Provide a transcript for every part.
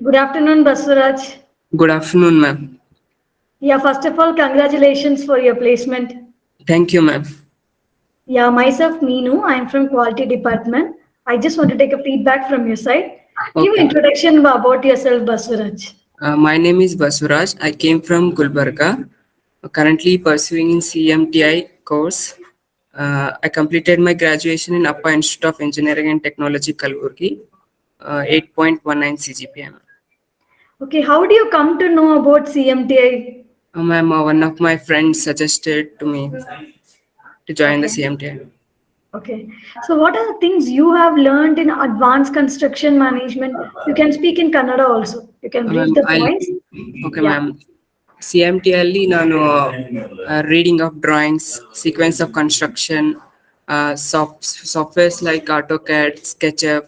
Good afternoon, Basavaraj. Good afternoon, ma'am. Yeah, first of all, congratulations for your placement. Thank you, ma'am. Yeah, myself, Meenu. I'm from Quality Department. I just want to take a feedback from your side. Give an Okay. introduction about yourself, Basavaraj. My name is Basavaraj. I came from Gulbarga. Currently pursuing in CMTI course. I completed my graduation in APPA Institute of Engineering and Technology, Kalburgi. 8.19 CGPA. Okay, how do you come to know about CMTI? Ma'am, one of my friends suggested to me to join the Okay, CMTI. okay. So, what are the things you have learned in advanced construction management? You can speak in Kannada also. You can brief Ma'am, the I'll points. okay, Yeah. ma'am. CMT ಅಲ್ಲಿ ನಾನು reading of drawings, sequence of construction, softwares like AutoCAD, SketchUp.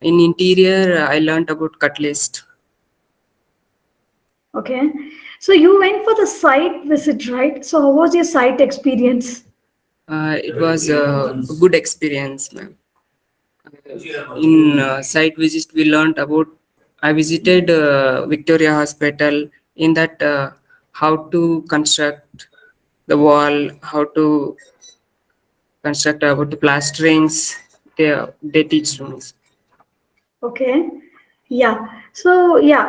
In interior, I learned about cut list. Okay. So, you went for the site visit, right? So, how was your site experience? It was a good experience, ma'am. In site visit, we learned about. I visited Victoria Hospital. In that, how to construct the wall, how to construct about the plasterings. They teach me. Okay. Yeah. So yeah,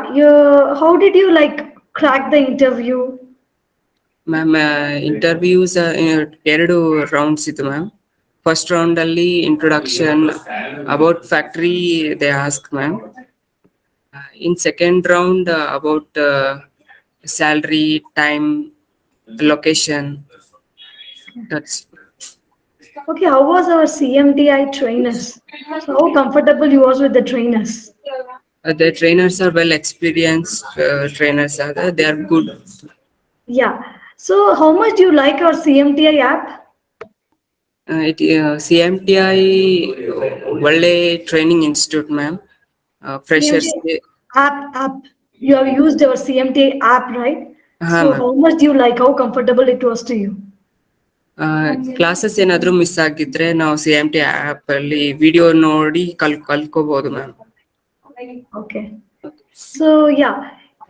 how did you like crack the interview? Ma'am interviews ಎರಡು rounds ಇತ್ತು ma'am. First round ಅಲ್ಲಿ introduction about factory they ask ma'am. In second round about salary, time, location. That's Okay, how was our CMTI trainers? So how comfortable you was with the trainers? the trainers are well experienced trainers are there. They are good. Yeah. So how much do you like our CMTI app? CMTI ಒಳ್ಳೆ training institute ma'am. CMTI ಫ್ರೆಷರ್ಸ್ಗೆ app. You have used our CMTI app, right? ಹಾಂ So ma'am. how much do you like? How comfortable it was to you? Classes ಏನಾದರೂ miss ಆಗಿದ್ರೆ ನಾವು CMT app ಅಲ್ಲಿ video ನೋಡಿ ಕಲ್ಕೋಬಹುದು ma'am. Okay. So yeah,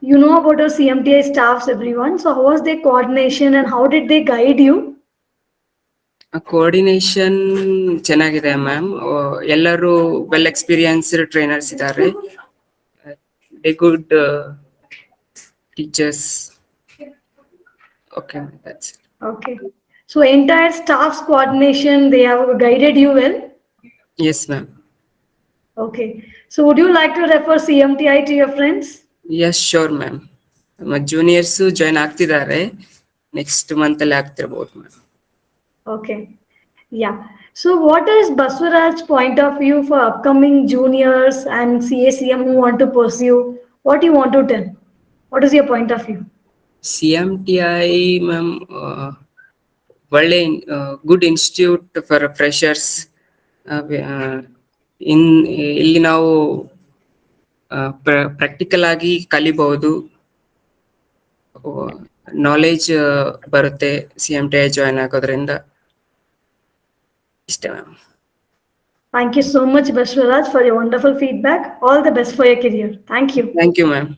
you know about our CMTI staffs, everyone. So how was their coordination and how did they guide you? Coordination ಚೆನ್ನಾಗಿದೆ ma'am. ಎಲ್ಲರೂ well experienced trainers ಇದ್ದಾರೆ. They good teachers. Okay, that's Okay. So entire staff's coordination, they have guided you well. Yes ma'am. Okay. So would you like to refer CMTI to your friends? Yes sure ma'am. ನಮ್ಮ juniors join ಆಗ್ತಿದ್ದಾರೆ, next ಮಂತಲ್ಲಿ ಆಗ್ತಿರ್ಬೋದು ma'am. Okay. Yeah. So what is Baswaraj's point of view for upcoming juniors and CACM who want to pursue? What do you want to tell? What is your point of view? CMTI ma'am ಒಳ್ಳೆ good institute for freshers. ಇನ್ ಇಲ್ಲಿ ನಾವು practical ಆಗಿ ಕಲಿಬಹುದು, knowledge ಬರುತ್ತೆ CMTI join ಆಗೋದ್ರಿಂದ. ಇಷ್ಟೇ ma'am. Thank you so much, Baswaraj, for your wonderful feedback. All the best for your career. Thank you. Thank you ma'am.